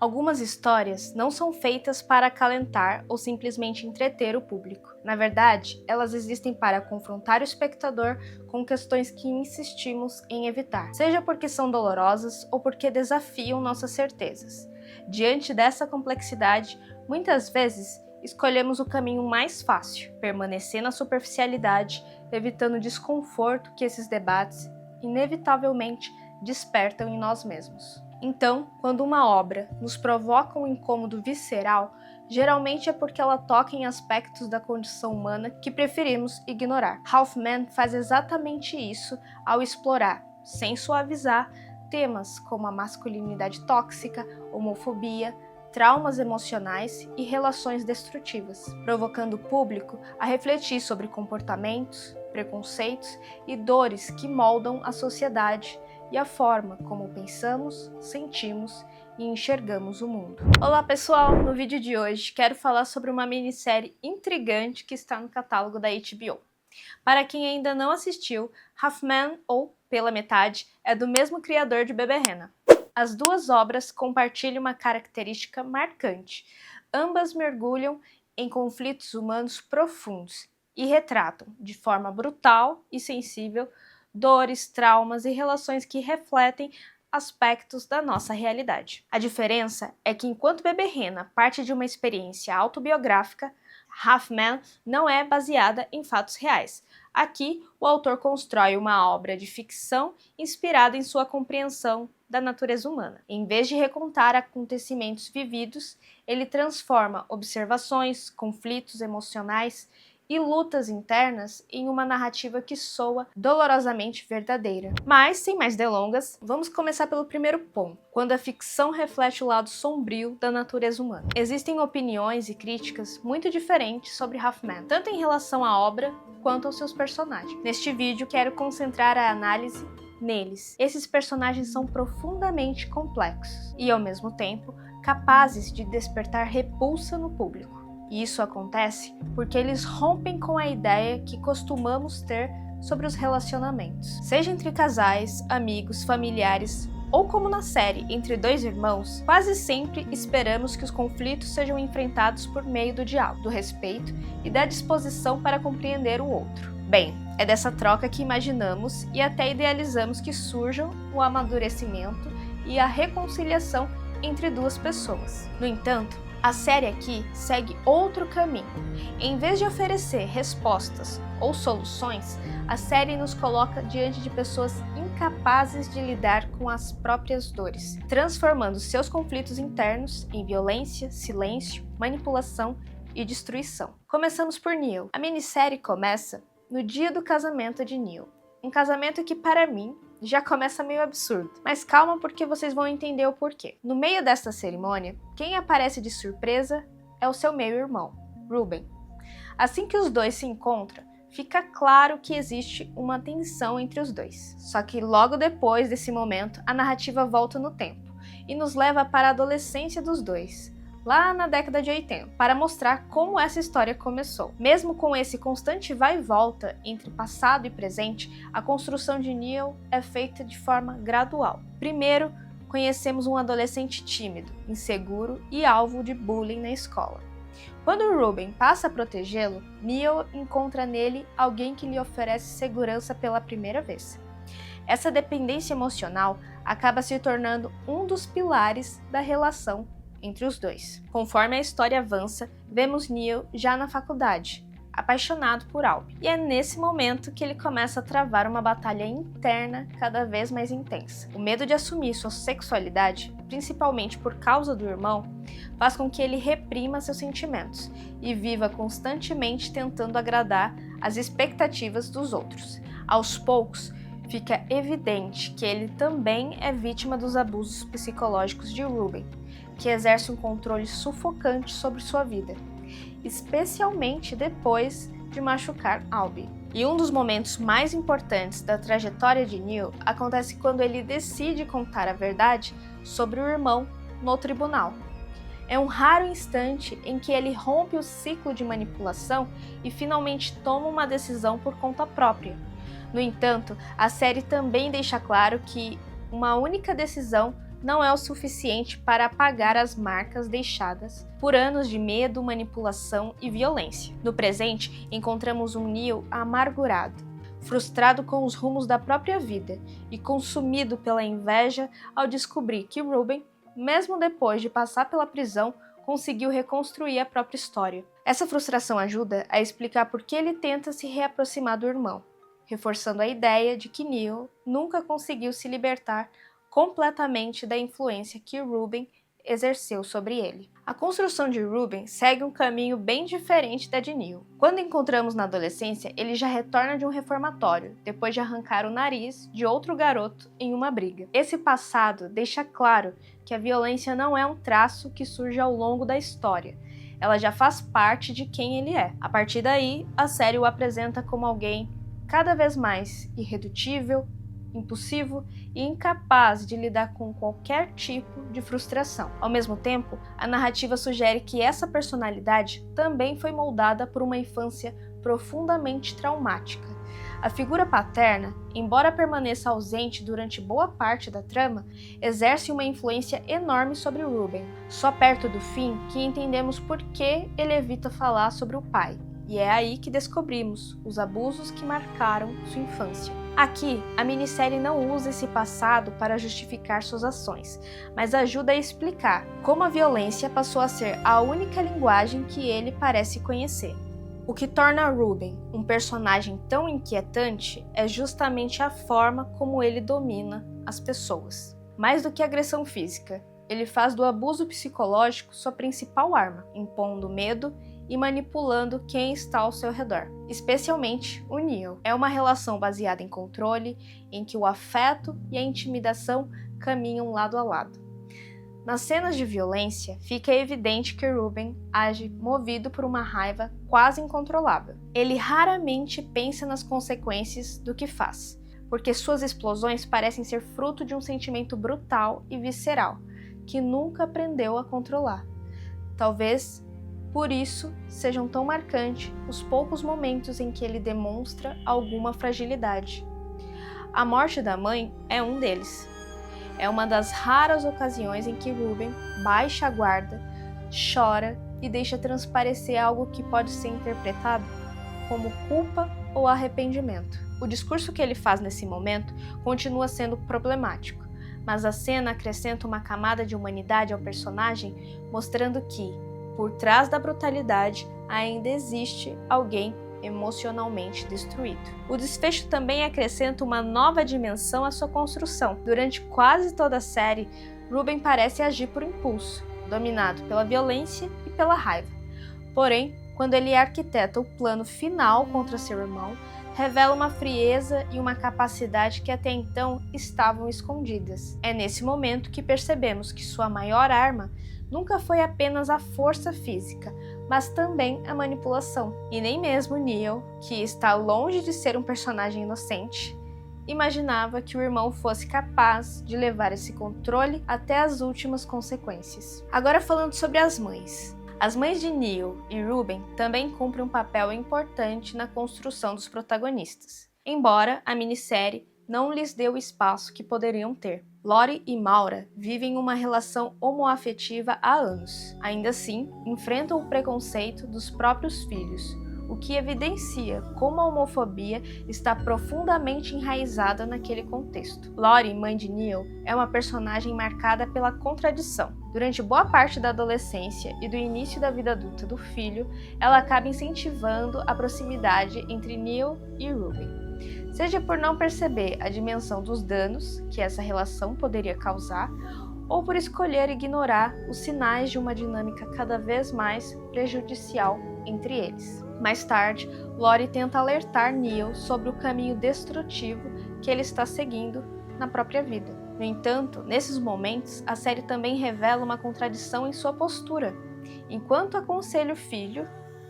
Algumas histórias não são feitas para acalentar ou simplesmente entreter o público. Na verdade, elas existem para confrontar o espectador com questões que insistimos em evitar, seja porque são dolorosas ou porque desafiam nossas certezas. Diante dessa complexidade, muitas vezes escolhemos o caminho mais fácil, permanecer na superficialidade, evitando o desconforto que esses debates inevitavelmente despertam em nós mesmos. Então, quando uma obra nos provoca um incômodo visceral, geralmente é porque ela toca em aspectos da condição humana que preferimos ignorar. Hoffman faz exatamente isso ao explorar, sem suavizar, temas como a masculinidade tóxica, homofobia, traumas emocionais e relações destrutivas, provocando o público a refletir sobre comportamentos, preconceitos e dores que moldam a sociedade e a forma como pensamos, sentimos e enxergamos o mundo. Olá pessoal, no vídeo de hoje quero falar sobre uma minissérie intrigante que está no catálogo da HBO. Para quem ainda não assistiu, Half-Men, ou Pela Metade, é do mesmo criador de Beberrena. As duas obras compartilham uma característica marcante. Ambas mergulham em conflitos humanos profundos e retratam, de forma brutal e sensível, dores, traumas e relações que refletem aspectos da nossa realidade. A diferença é que enquanto Beberrena parte de uma experiência autobiográfica, Half-Men não é baseada em fatos reais. Aqui, o autor constrói uma obra de ficção inspirada em sua compreensão da natureza humana. Em vez de recontar acontecimentos vividos, ele transforma observações, conflitos emocionais e lutas internas em uma narrativa que soa dolorosamente verdadeira. Mas, sem mais delongas, vamos começar pelo primeiro ponto, quando a ficção reflete o lado sombrio da natureza humana. Existem opiniões e críticas muito diferentes sobre Half-Men, tanto em relação à obra quanto aos seus personagens. Neste vídeo, quero concentrar a análise neles. Esses personagens são profundamente complexos e, ao mesmo tempo, capazes de despertar repulsa no público. E isso acontece porque eles rompem com a ideia que costumamos ter sobre os relacionamentos. Seja entre casais, amigos, familiares ou como na série Entre Dois Irmãos, quase sempre esperamos que os conflitos sejam enfrentados por meio do diálogo, do respeito e da disposição para compreender o outro. Bem, é dessa troca que imaginamos e até idealizamos que surjam o amadurecimento e a reconciliação entre duas pessoas. No entanto, a série aqui segue outro caminho. Em vez de oferecer respostas ou soluções, a série nos coloca diante de pessoas incapazes de lidar com as próprias dores, transformando seus conflitos internos em violência, silêncio, manipulação e destruição. Começamos por Neil. A minissérie começa no dia do casamento de Neil. Um casamento que, para mim, já começa meio absurdo, mas calma porque vocês vão entender o porquê. No meio desta cerimônia, quem aparece de surpresa é o seu meio-irmão, Ruben. Assim que os dois se encontram, fica claro que existe uma tensão entre os dois. Só que logo depois desse momento, a narrativa volta no tempo e nos leva para a adolescência dos dois, lá na década de 80, para mostrar como essa história começou. Mesmo com esse constante vai e volta entre passado e presente, a construção de Neil é feita de forma gradual. Primeiro, conhecemos um adolescente tímido, inseguro e alvo de bullying na escola. Quando Ruben passa a protegê-lo, Neil encontra nele alguém que lhe oferece segurança pela primeira vez. Essa dependência emocional acaba se tornando um dos pilares da relação entre os dois. Conforme a história avança, vemos Neil já na faculdade, apaixonado por Albie. E é nesse momento que ele começa a travar uma batalha interna cada vez mais intensa. O medo de assumir sua sexualidade, principalmente por causa do irmão, faz com que ele reprima seus sentimentos e viva constantemente tentando agradar as expectativas dos outros. Aos poucos, fica evidente que ele também é vítima dos abusos psicológicos de Ruben, que exerce um controle sufocante sobre sua vida, especialmente depois de machucar Albie. E um dos momentos mais importantes da trajetória de Neil acontece quando ele decide contar a verdade sobre o irmão no tribunal. É um raro instante em que ele rompe o ciclo de manipulação e finalmente toma uma decisão por conta própria. No entanto, a série também deixa claro que uma única decisão não é o suficiente para apagar as marcas deixadas por anos de medo, manipulação e violência. No presente, encontramos um Neil amargurado, frustrado com os rumos da própria vida e consumido pela inveja ao descobrir que Ruben, mesmo depois de passar pela prisão, conseguiu reconstruir a própria história. Essa frustração ajuda a explicar por que ele tenta se reaproximar do irmão, reforçando a ideia de que Neil nunca conseguiu se libertar completamente da influência que Ruben exerceu sobre ele. A construção de Ruben segue um caminho bem diferente da de Neil. Quando encontramos na adolescência, ele já retorna de um reformatório, depois de arrancar o nariz de outro garoto em uma briga. Esse passado deixa claro que a violência não é um traço que surge ao longo da história, ela já faz parte de quem ele é. A partir daí, a série o apresenta como alguém cada vez mais irredutível, impulsivo e incapaz de lidar com qualquer tipo de frustração. Ao mesmo tempo, a narrativa sugere que essa personalidade também foi moldada por uma infância profundamente traumática. A figura paterna, embora permaneça ausente durante boa parte da trama, exerce uma influência enorme sobre Ruben. Só perto do fim que entendemos por que ele evita falar sobre o pai. E é aí que descobrimos os abusos que marcaram sua infância. Aqui, a minissérie não usa esse passado para justificar suas ações, mas ajuda a explicar como a violência passou a ser a única linguagem que ele parece conhecer. O que torna Ruben um personagem tão inquietante é justamente a forma como ele domina as pessoas. Mais do que agressão física, ele faz do abuso psicológico sua principal arma, impondo medo e manipulando quem está ao seu redor, especialmente o Neil. É uma relação baseada em controle, em que o afeto e a intimidação caminham lado a lado. Nas cenas de violência, fica evidente que Ruben age movido por uma raiva quase incontrolável. Ele raramente pensa nas consequências do que faz, porque suas explosões parecem ser fruto de um sentimento brutal e visceral, que nunca aprendeu a controlar. Talvez por isso sejam tão marcantes os poucos momentos em que ele demonstra alguma fragilidade. A morte da mãe é um deles. É uma das raras ocasiões em que Ruben baixa a guarda, chora e deixa transparecer algo que pode ser interpretado como culpa ou arrependimento. O discurso que ele faz nesse momento continua sendo problemático, mas a cena acrescenta uma camada de humanidade ao personagem, mostrando que, por trás da brutalidade, ainda existe alguém emocionalmente destruído. O desfecho também acrescenta uma nova dimensão à sua construção. Durante quase toda a série, Ruben parece agir por impulso, dominado pela violência e pela raiva. Porém, quando ele arquiteta o plano final contra seu irmão, revela uma frieza e uma capacidade que até então estavam escondidas. É nesse momento que percebemos que sua maior arma nunca foi apenas a força física, mas também a manipulação. E nem mesmo Neil, que está longe de ser um personagem inocente, imaginava que o irmão fosse capaz de levar esse controle até as últimas consequências. Agora falando sobre as mães. As mães de Neil e Ruben também cumprem um papel importante na construção dos protagonistas, embora a minissérie não lhes dê o espaço que poderiam ter. Lori e Maura vivem uma relação homoafetiva há anos. Ainda assim, enfrentam o preconceito dos próprios filhos, o que evidencia como a homofobia está profundamente enraizada naquele contexto. Lori, mãe de Neil, é uma personagem marcada pela contradição. Durante boa parte da adolescência e do início da vida adulta do filho, ela acaba incentivando a proximidade entre Neil e Ruben. Seja por não perceber a dimensão dos danos que essa relação poderia causar, ou por escolher ignorar os sinais de uma dinâmica cada vez mais prejudicial entre eles. Mais tarde, Lori tenta alertar Neil sobre o caminho destrutivo que ele está seguindo na própria vida. No entanto, nesses momentos, a série também revela uma contradição em sua postura. Enquanto aconselha o filho,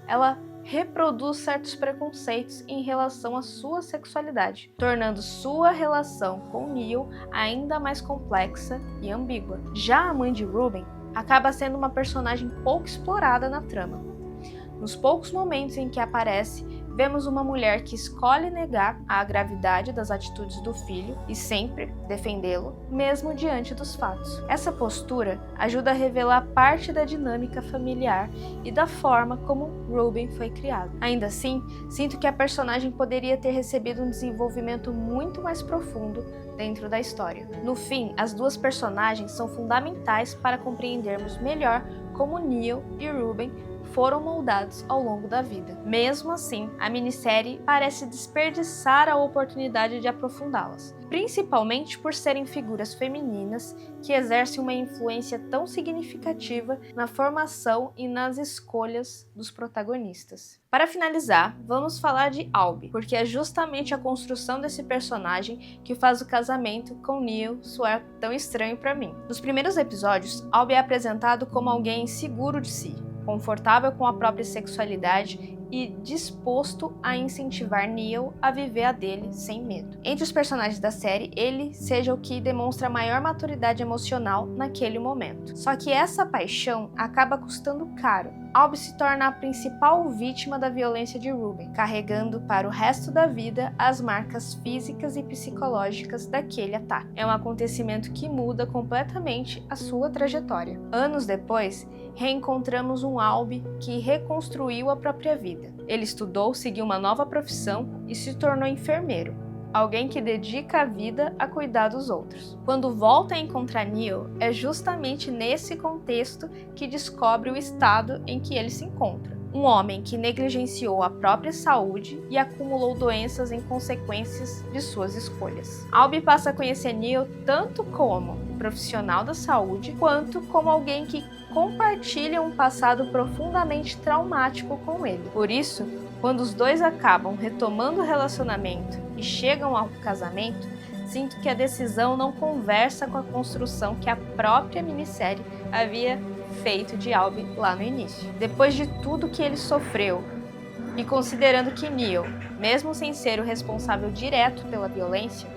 ela reproduz certos preconceitos em relação à sua sexualidade, tornando sua relação com Neil ainda mais complexa e ambígua. Já a mãe de Ruben acaba sendo uma personagem pouco explorada na trama. Nos poucos momentos em que aparece, vemos uma mulher que escolhe negar a gravidade das atitudes do filho e sempre defendê-lo, mesmo diante dos fatos. Essa postura ajuda a revelar parte da dinâmica familiar e da forma como Ruben foi criado. Ainda assim, sinto que a personagem poderia ter recebido um desenvolvimento muito mais profundo dentro da história. No fim, as duas personagens são fundamentais para compreendermos melhor como Neil e Ruben foram moldados ao longo da vida. Mesmo assim, a minissérie parece desperdiçar a oportunidade de aprofundá-las, principalmente por serem figuras femininas que exercem uma influência tão significativa na formação e nas escolhas dos protagonistas. Para finalizar, vamos falar de Albie, porque é justamente a construção desse personagem que faz o casamento com Neil soar tão estranho para mim. Nos primeiros episódios, Albie é apresentado como alguém seguro de si, confortável com a própria sexualidade e disposto a incentivar Neil a viver a dele sem medo. Entre os personagens da série, ele seja o que demonstra maior maturidade emocional naquele momento. Só que essa paixão acaba custando caro. Albie se torna a principal vítima da violência de Ruben, carregando para o resto da vida as marcas físicas e psicológicas daquele ataque. É um acontecimento que muda completamente a sua trajetória. Anos depois, reencontramos um Albie que reconstruiu a própria vida. Ele estudou, seguiu uma nova profissão e se tornou enfermeiro. Alguém que dedica a vida a cuidar dos outros. Quando volta a encontrar Neil, é justamente nesse contexto que descobre o estado em que ele se encontra. Um homem que negligenciou a própria saúde e acumulou doenças em consequências de suas escolhas. Albie passa a conhecer Neil tanto como um profissional da saúde, quanto como alguém que compartilha um passado profundamente traumático com ele. Por isso, quando os dois acabam retomando o relacionamento e chegam ao casamento, sinto que a decisão não conversa com a construção que a própria minissérie havia feito de Albie lá no início. Depois de tudo que ele sofreu, e considerando que Neil, mesmo sem ser o responsável direto pela violência,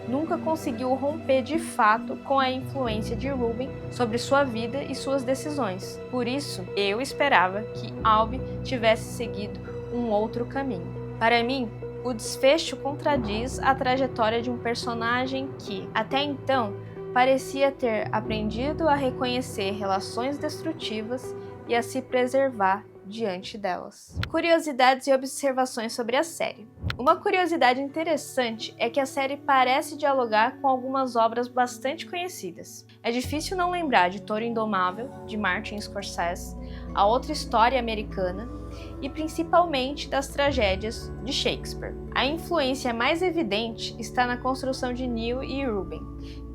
nunca conseguiu romper de fato com a influência de Ruben sobre sua vida e suas decisões. Por isso, eu esperava que Albie tivesse seguido um outro caminho. Para mim, o desfecho contradiz a trajetória de um personagem que, até então, parecia ter aprendido a reconhecer relações destrutivas e a se preservar diante delas. Curiosidades e observações sobre a série. Uma curiosidade interessante é que a série parece dialogar com algumas obras bastante conhecidas. É difícil não lembrar de Toro Indomável, de Martin Scorsese, A Outra História Americana e principalmente das tragédias de Shakespeare. A influência mais evidente está na construção de Neil e Ruben,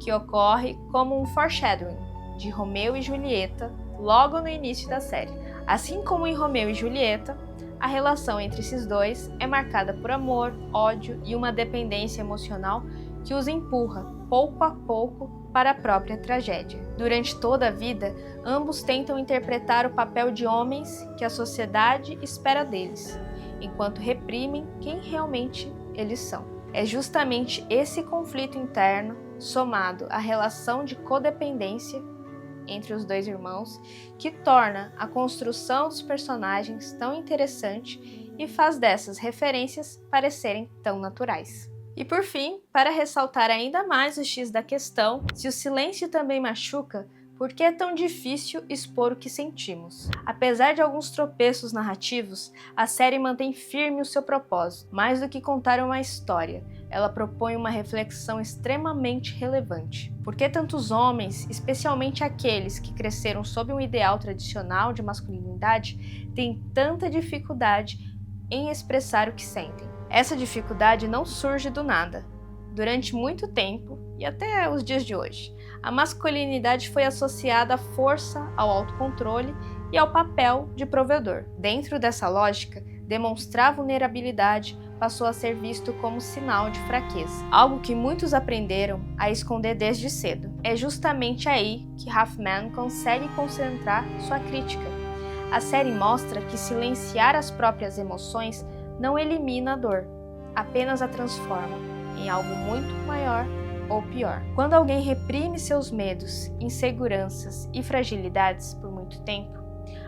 que ocorre como um foreshadowing de Romeu e Julieta logo no início da série. Assim como em Romeu e Julieta, a relação entre esses dois é marcada por amor, ódio e uma dependência emocional que os empurra, pouco a pouco, para a própria tragédia. Durante toda a vida, ambos tentam interpretar o papel de homens que a sociedade espera deles, enquanto reprimem quem realmente eles são. É justamente esse conflito interno, somado à relação de codependência entre os dois irmãos, que torna a construção dos personagens tão interessante e faz dessas referências parecerem tão naturais. E por fim, para ressaltar ainda mais o X da questão, se o silêncio também machuca, por que é tão difícil expor o que sentimos? Apesar de alguns tropeços narrativos, a série mantém firme o seu propósito. Mais do que contar uma história, ela propõe uma reflexão extremamente relevante. Por que tantos homens, especialmente aqueles que cresceram sob um ideal tradicional de masculinidade, têm tanta dificuldade em expressar o que sentem? Essa dificuldade não surge do nada. Durante muito tempo, e até os dias de hoje, a masculinidade foi associada à força, ao autocontrole e ao papel de provedor. Dentro dessa lógica, demonstrar vulnerabilidade passou a ser visto como sinal de fraqueza, algo que muitos aprenderam a esconder desde cedo. É justamente aí que Hoffman consegue concentrar sua crítica. A série mostra que silenciar as próprias emoções não elimina a dor, apenas a transforma em algo muito maior ou pior. Quando alguém reprime seus medos, inseguranças e fragilidades por muito tempo,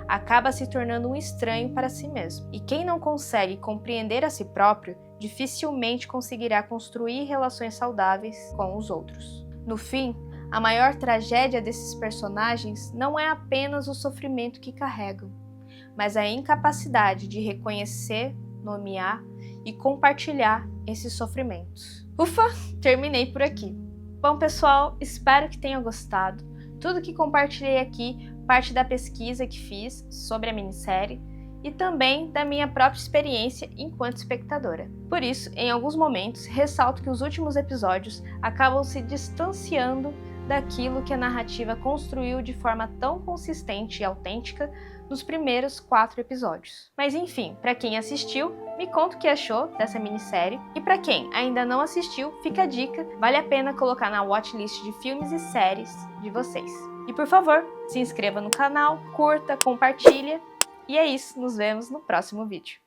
acaba se tornando um estranho para si mesmo. E quem não consegue compreender a si próprio, dificilmente conseguirá construir relações saudáveis com os outros. No fim, a maior tragédia desses personagens não é apenas o sofrimento que carregam, mas a incapacidade de reconhecer, nomear e compartilhar esses sofrimentos. Ufa, terminei por aqui. Bom, pessoal, espero que tenham gostado. Tudo que compartilhei aqui parte da pesquisa que fiz sobre a minissérie e também da minha própria experiência enquanto espectadora. Por isso, em alguns momentos, ressalto que os últimos episódios acabam se distanciando daquilo que a narrativa construiu de forma tão consistente e autêntica nos primeiros 4 episódios. Mas enfim, para quem assistiu, me conta o que achou dessa minissérie. E para quem ainda não assistiu, fica a dica, vale a pena colocar na watchlist de filmes e séries de vocês. E por favor, se inscreva no canal, curta, compartilha. E é isso, nos vemos no próximo vídeo.